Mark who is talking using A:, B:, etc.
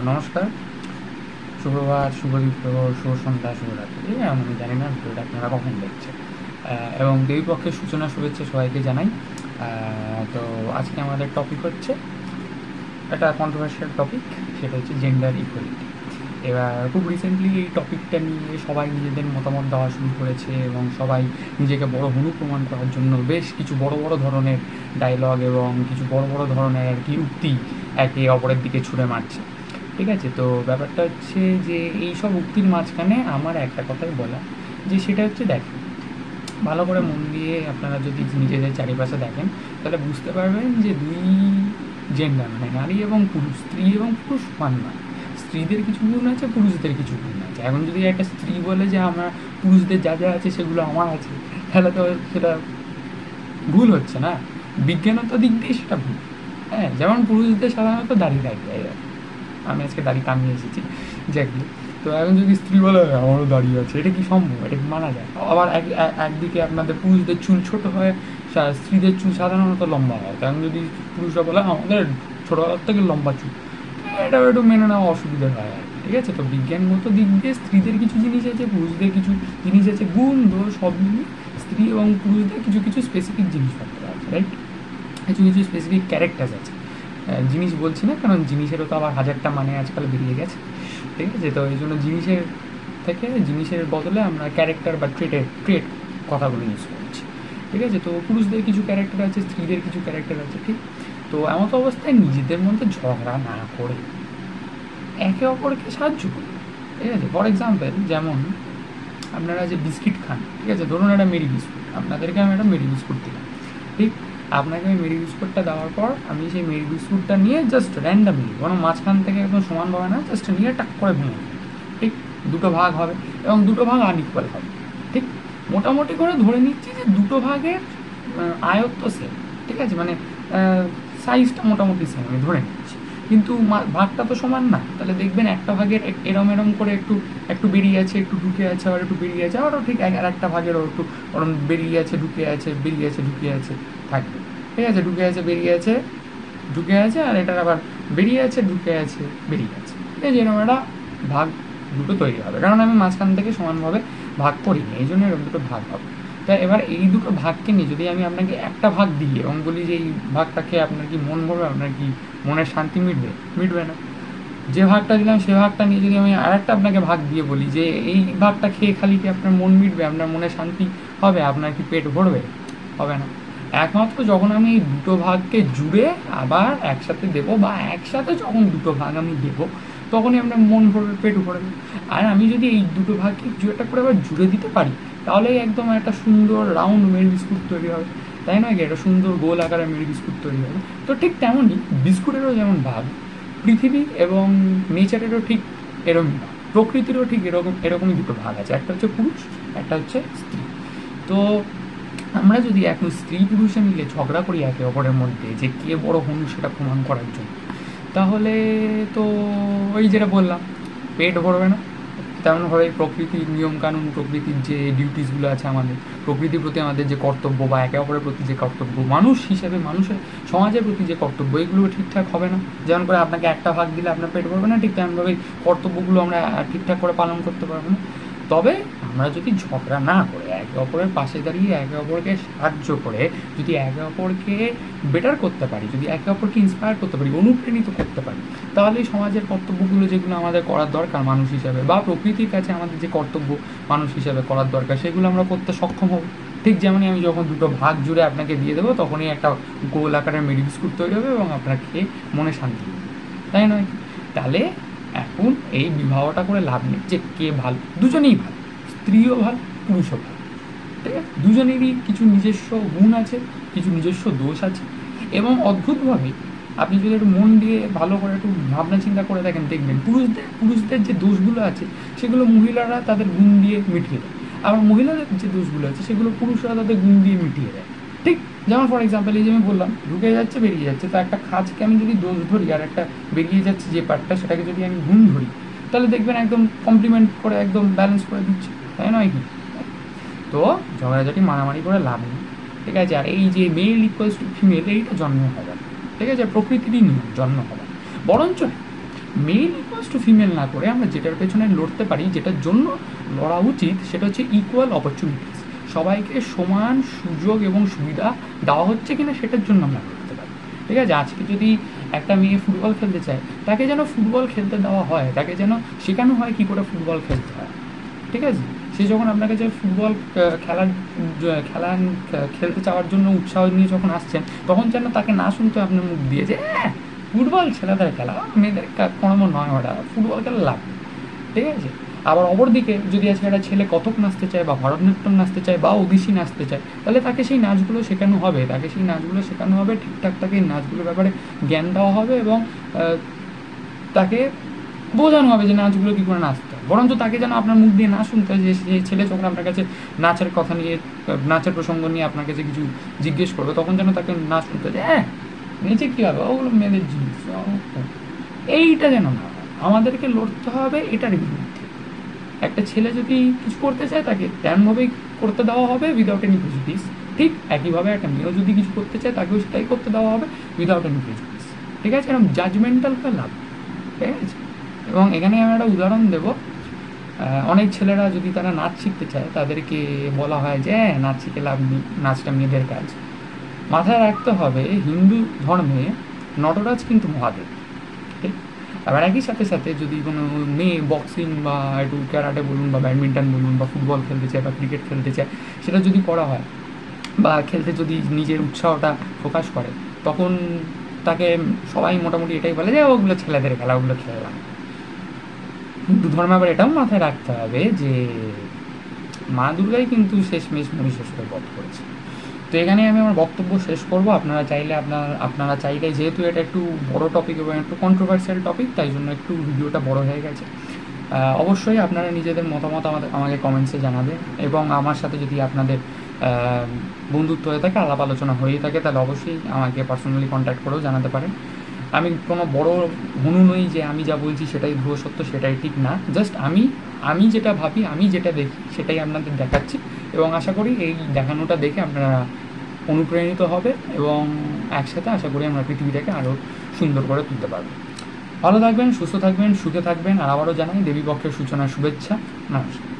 A: নমস্কার, সুপ্রভাত, শুভদীপ্র, শুভ সন্ধ্যা, শুভরাত্রি। আমি জানি না ভিডিওটা আপনারা কখন দেখছেন, এবং দেবীপক্ষের সূচনা শুভেচ্ছা সবাইকে জানাই। তো আজকে আমাদের টপিক হচ্ছে একটা কন্ট্রোভার্সিয়াল টপিক, সেটা হচ্ছে জেন্ডার ইকুয়ালিটি। এবার খুব রিসেন্টলি এই টপিকটা নিয়ে সবাই নিজেদের মতামত দেওয়া শুরু করেছে এবং সবাই নিজেকে বড় হনু প্রমাণ করার জন্য বেশ কিছু বড় বড় ধরনের ডায়লগ এবং কিছু বড় বড় ধরনের আর কি উক্তি একে অপরের দিকে ছুঁড়ে মারছে। ঠিক আছে, তো ব্যাপারটা হচ্ছে যে এই সব উক্তির মাঝখানে আমার একটা কথাই বলা, যে সেটা হচ্ছে দেখেন, ভালো করে মন দিয়ে আপনারা যদি নিজেদের চারিপাশে দেখেন তাহলে বুঝতে পারবেন যে দুই জেন্ডার মানে নারী এবং পুরুষ, স্ত্রী এবং পুরুষ সমান নয়। স্ত্রীদের কিছু গুণ আছে, পুরুষদের কিছু গুণ আছে। এখন যদি একটা স্ত্রী বলে যে আমার পুরুষদের যা যা আছে সেগুলো আমার আছে, তাহলে তো সেটা ভুল হচ্ছে না। বিজ্ঞানত দিক দিয়ে সেটা ভুল। হ্যাঁ, যেমন পুরুষদের সাধারণত দাড়ি থাকে, আমি আজকে দাড়ি কামিয়ে এসেছি এক্স্যাক্টলি। তো এখন যদি স্ত্রী বলে আমারও দাড়ি আছে, এটা কি সম্ভব? এটা কি মানা যায়? আবার একদিকে আপনাদের পুরুষদের চুল ছোট হয়, স্ত্রীদের চুল সাধারণত লম্বা হয়। তো এখন যদি পুরুষরা বলে আমাদের ছোটোবেলার থেকে লম্বা চুল, এটাও একটু মেনে নেওয়া অসুবিধা হয় আর কি। ঠিক আছে, তো বিজ্ঞানগত দিক দিয়ে স্ত্রীদের কিছু জিনিস আছে, পুরুষদের কিছু জিনিস আছে, গুণ দোষ সব মিলিয়ে স্ত্রী এবং পুরুষদের কিছু কিছু স্পেসিফিক জিনিসপত্র আছে, রাইট? কিছু কিছু স্পেসিফিক ক্যারেক্টার্স আছে। জিনিস বলছি না, কারণ জিনিসেরও তো আবার হাজারটা মানে আজকাল বেরিয়ে গেছে। ঠিক আছে, তো এই জন্য জিনিসের থেকে জিনিসের বদলে আমরা ক্যারেক্টার বা ট্রেট কথাগুলো ইউজ করছি। ঠিক আছে, তো পুরুষদের কিছু ক্যারেক্টার আছে, স্ত্রীদের কিছু ক্যারেক্টার আছে। ঠিক, তো এমন অবস্থায় নিজেদের মধ্যে ঝগড়া না করে একে অপরকে সাহায্য করুন। ঠিক আছে, ফর এক্সাম্পল যেমন আপনারা যে বিস্কিট খান, ঠিক আছে, ধরুন একটা মেরি বিস্কুট, আপনাদেরকে আমি একটা মেরি বিস্কুট দিলাম। ঠিক, আপনাকে আমি মেরি বিস্কুটটা দেওয়ার পর আমি সেই মেরি বিস্কুটটা নিয়ে জাস্ট র্যান্ডামলি, কোনো মাঝখান থেকে একদম সমানভাবে না, জাস্ট নিয়ে টাক করে ভেঙে দিই। ঠিক, দুটো ভাগ হবে এবং দুটো ভাগ আনইকুয়াল হবে। ঠিক, মোটামুটি করে ধরে নিচ্ছি যে দুটো ভাগের আয়ত্ত সেম। ঠিক আছে, মানে সাইজটা মোটামুটি সেম আমি ধরে নিচ্ছি, কিন্তু ভাগটা তো সমান না। তাহলে দেখবেন একটা ভাগের এরম এরম করে একটু একটু বেরিয়ে আছে, একটু ঢুকে আছে, আবার একটু বেরিয়ে আছে, আবারও ঠিক আর একটা ভাগেরও একটু ওরম বেরিয়ে আছে, ঢুকে আছে, বেরিয়ে আছে, ঢুকে আছে থাকবে। ঠিক আছে, ঢুকে আছে, বেরিয়ে আছে, ঢুকে আছে, আর এটার আবার বেরিয়ে আছে, ঢুকে আছে, বেরিয়ে আছে। ঠিক আছে, এরকম একটা ভাগ দুটো তৈরি হবে, কারণ আমি মাঝখান থেকে সমানভাবে ভাগ করিনি, এই জন্য এরকম দুটো ভাগ হবে। তা এবার এই দুটো ভাগকে নিয়ে যদি আমি আপনাকে একটা ভাগ দিই এবং বলি যে এই ভাগটা খেয়ে আপনার কি মন ভরবে, আপনার কি মনের শান্তি মিটবে? মিটবে না। যে ভাগটা দিলাম সে ভাগটা নিয়ে যদি আমি আর একটা আপনাকে ভাগ দিয়ে বলি যে এই ভাগটা খেয়ে খালি কি আপনার মন মিটবে, আপনার মনে শান্তি হবে, আপনার কি পেট ভরবে? হবে না। একমাত্র যখন আমি এই দুটো ভাগকে জুড়ে আবার একসাথে দেবো, বা একসাথে যখন দুটো ভাগ আমি দেবো, তখনই আপনার মন ভরবে, পেট ভরবে। আর আমি যদি এই দুটো ভাগকে কিছু একটা করে আবার জুড়ে দিতে পারি, তাহলেই একদম একটা সুন্দর রাউন্ড মেরি বিস্কুট তৈরি হবে। তাই নয় কি? একটা সুন্দর গোল আকারের মেরি বিস্কুট তৈরি হবে। তো ঠিক তেমনই বিস্কুটেরও যেমন ভাগ, পৃথিবী এবং নেচারেরও ঠিক এরকমই ভাগ, প্রকৃতিরও ঠিক এরকমই দুটো ভাগ আছে, একটা হচ্ছে পুরুষ, একটা হচ্ছে স্ত্রী। তো আমরা যদি এখন স্ত্রী পুরুষে মিলে ঝগড়া করি একে অপরের মধ্যে যে কে বড় হনু সেটা প্রমাণ করার জন্য, তাহলে তো ওই যেটা বললাম, পেট ভরবে না। তেমনভাবে প্রকৃতির নিয়মকানুন, প্রকৃতির যে ডিউটিসগুলো আছে আমাদের, প্রকৃতির প্রতি আমাদের যে কর্তব্য বা একে অপরের প্রতি যে কর্তব্য, মানুষ হিসেবে মানুষের সমাজের প্রতি যে কর্তব্য, এগুলো ঠিকঠাক হবে না। যেমন করে আপনাকে একটা ভাগ দিলে আপনার পেট ভরবে না, ঠিক তেমনভাবে কর্তব্যগুলো আমরা ঠিকঠাক করে পালন করতে পারবো না। তবে আমরা যদি ঝগড়া না করে একে অপরের পাশে দাঁড়িয়ে একে অপরকে সাহায্য করে যদি একে অপরকে বেটার করতে পারি, যদি একে অপরকে ইন্সপায়ার করতে পারি, অনুপ্রাণিত করতে পারি, তাহলে সমাজের কর্তব্যগুলো যেগুলো আমাদের করার দরকার মানুষ হিসাবে, বা প্রকৃতির কাছে আমাদের যে কর্তব্য মানুষ হিসাবে করার দরকার, সেগুলো আমরা করতে সক্ষম হব। ঠিক যেমনই আমি যখন দুটো ভাগ জুড়ে আপনাকে দিয়ে দেবো, তখনই একটা গোল আকারের মেরি বিস্কুট তৈরি হবে এবং আপনার খেয়ে মনে শান্তি হবে। তাই নয়? তাহলে এখন এই বিবাহটা করে লাভ নেই যে কে ভালো, দুজনেই ভালো, স্ত্রীও ভালো, পুরুষও ভালো। ঠিক আছে, দুজনেরই কিছু নিজস্ব গুণ আছে, কিছু নিজস্ব দোষ আছে, এবং অদ্ভুতভাবে আপনি যদি একটু মন দিয়ে ভালো করে একটু ভাবনা চিন্তা করে দেখেন, দেখবেন পুরুষদের যে দোষগুলো আছে সেগুলো মহিলারা তাদের গুণ দিয়ে মিটিয়ে দেয়, আবার মহিলাদের যে দোষগুলো আছে সেগুলো পুরুষরা তাদের গুণ দিয়ে মিটিয়ে দেয়। ঠিক, যেমন ফর এক্সাম্পল এই যে আমি বললাম ঢুকে যাচ্ছে, বেরিয়ে যাচ্ছে, তো একটা খাঁজকে আমি যদি দোষ ধরি আর একটা বেরিয়ে যাচ্ছে যে পার্টটা, সেটাকে যদি আমি গুণ ধরি, তাহলে দেখবেন একদম কমপ্লিমেন্ট করে একদম ব্যালেন্স করে দিচ্ছে। তাই নয় কি? তো ঝগড়াঝাটি মারামারি করে লাভ নেই। ঠিক আছে, আর এই যে মেল ইকুয়ালস টু ফিমেল, এইটা জন্ম হবে না। ঠিক আছে, প্রকৃতিরই নিয়ম, জন্ম হবে না। বরঞ্চ মেল ইকুয়ালস টু ফিমেল না করে আমরা যেটার পেছনে লড়তে পারি, যেটার জন্য লড়া উচিত, সেটা হচ্ছে ইকুয়াল অপরচুনিটিস। সবাইকে সমান সুযোগ এবং সুবিধা দেওয়া হচ্ছে কিনা সেটার জন্য আমরা লড়তে পারি। ঠিক আছে, আজকে যদি একটা মেয়ে ফুটবল খেলতে চায়, তাকে যেন ফুটবল খেলতে দেওয়া হয়, তাকে যেন শেখানো হয় কী করে ফুটবল খেলতে হয়। ঠিক আছে, সে যখন আপনার কাছে ফুটবল খেলা খেলতে চাওয়ার জন্য উৎসাহ নিয়ে যখন আসছেন, তখন যেন তাকে না শুনতে হয় আপনার মুখ দিয়ে যে ফুটবল ছেলেদের খেলা, মেয়েদের কোনো নয়, ওটা ফুটবল খেলা লাগবে। ঠিক আছে, আবার অপরদিকে যদি আজকে একটা ছেলে কত্থক নাচতে চায় বা ভারতনাট্যম নাচতে চায় বা ওড়িশি নাচতে চায়, তাহলে তাকে সেই নাচগুলো শেখানো হবে, ঠিকঠাক তাকে এই নাচগুলোর ব্যাপারে জ্ঞান দেওয়া হবে এবং তাকে বোঝানো হবে যে নাচগুলো কী করে নাচতে হয়। বরঞ্চ তাকে যেন আপনার মুখ দিয়ে না শুনতে হয় যে সেই ছেলে যখন আপনার কাছে নাচের কথা নিয়ে, নাচের প্রসঙ্গ নিয়ে আপনার কাছে কিছু জিজ্ঞেস করবে, তখন যেন তাকে না শুনতে হয় যে নিচে কী হবে, ওগুলো মেয়েদের জিনিস। এইটা যেন না হয়, আমাদেরকে লড়তে হবে এটার বিরুদ্ধে। একটা ছেলে যদি কিছু করতে চায়, তাকে তেমনভাবেই করতে দেওয়া হবে উইদাউট এনি প্রেজুডিস। ঠিক একইভাবে একটা মেয়েও যদি কিছু করতে চায়, তাকেও সেটাই করতে দেওয়া হবে উইদাউট এনি প্রেজুডিস। ঠিক আছে, এরকম জাজমেন্টাল হয়ে লাভ। ঠিক আছে, এবং এখানে আমি একটা উদাহরণ দেব। অনেক ছেলেরা যদি তারা নাচ শিখতে চায়, তাদেরকে বলা হয় যে নাচ শিখে লাভ নেই, নাচটা মেয়েদের কাজ। মাথায় রাখতে হবে হিন্দু ধর্মে নটরাজ কিন্তু মহাদেব। ঠিক, আবার একই সাথে সাথে যদি কোনো মেয়ে বক্সিং বা একটু ক্যারাটে বলুন বা ব্যাডমিন্টন বলুন বা ফুটবল খেলতে চায় বা ক্রিকেট খেলতে চায়, সেটা যদি করা হয় বা খেলতে যদি নিজের উৎসাহটা প্রকাশ করে, তখন তাকে সবাই মোটামুটি এটাই বলে যে ওগুলো ছেলেদের খেলা, ওগুলো খেললাম। হিন্দু ধর্মে আবার এটাও মাথায় রাখতে হবে যে মা দুর্গাই কিন্তু শেষমেশ মহিষাসুরকে বধ করেছে। তো এখানে আমি আমার বক্তব্য শেষ করব। আপনারা চাইলে যেহেতু এটা একটু বড় টপিক এবং একটু কন্ট্রোভার্সিয়াল টপিক, তাই জন্য একটু ভিডিওটা বড় হয়ে গেছে। অবশ্যই আপনারা নিজেদের মতামত আমাকে কমেন্টসে জানাবেন, এবং আমার সাথে যদি আপনাদের বন্ধুত্ব হয়ে থাকে, আলাপ আলোচনা হয়ে থাকে, তাহলে অবশ্যই আমাকে পার্সোনালি কন্ট্যাক্ট করেও জানাতে পারেন। আমি কোনো বড় হনু নই যে আমি যা বলছি সেটাই ধ্রুব সত্য, সেটাই ঠিক না। জাস্ট আমি যেটা ভাবি, আমি যেটা দেখি, সেটাই আপনাদের দেখাচ্ছি, এবং আশা করি এই দেখানোটা দেখে আপনারা অনুপ্রাণিত হবে এবং একসাথে আশা করি আমরা পৃথিবীটাকে আরও সুন্দর করে তুলতে পারবো। ভালো থাকবেন, সুস্থ থাকবেন, সুখে থাকবেন, আর আবারও জানাই দেবী পক্ষের সূচনার শুভেচ্ছা। নমস্কার।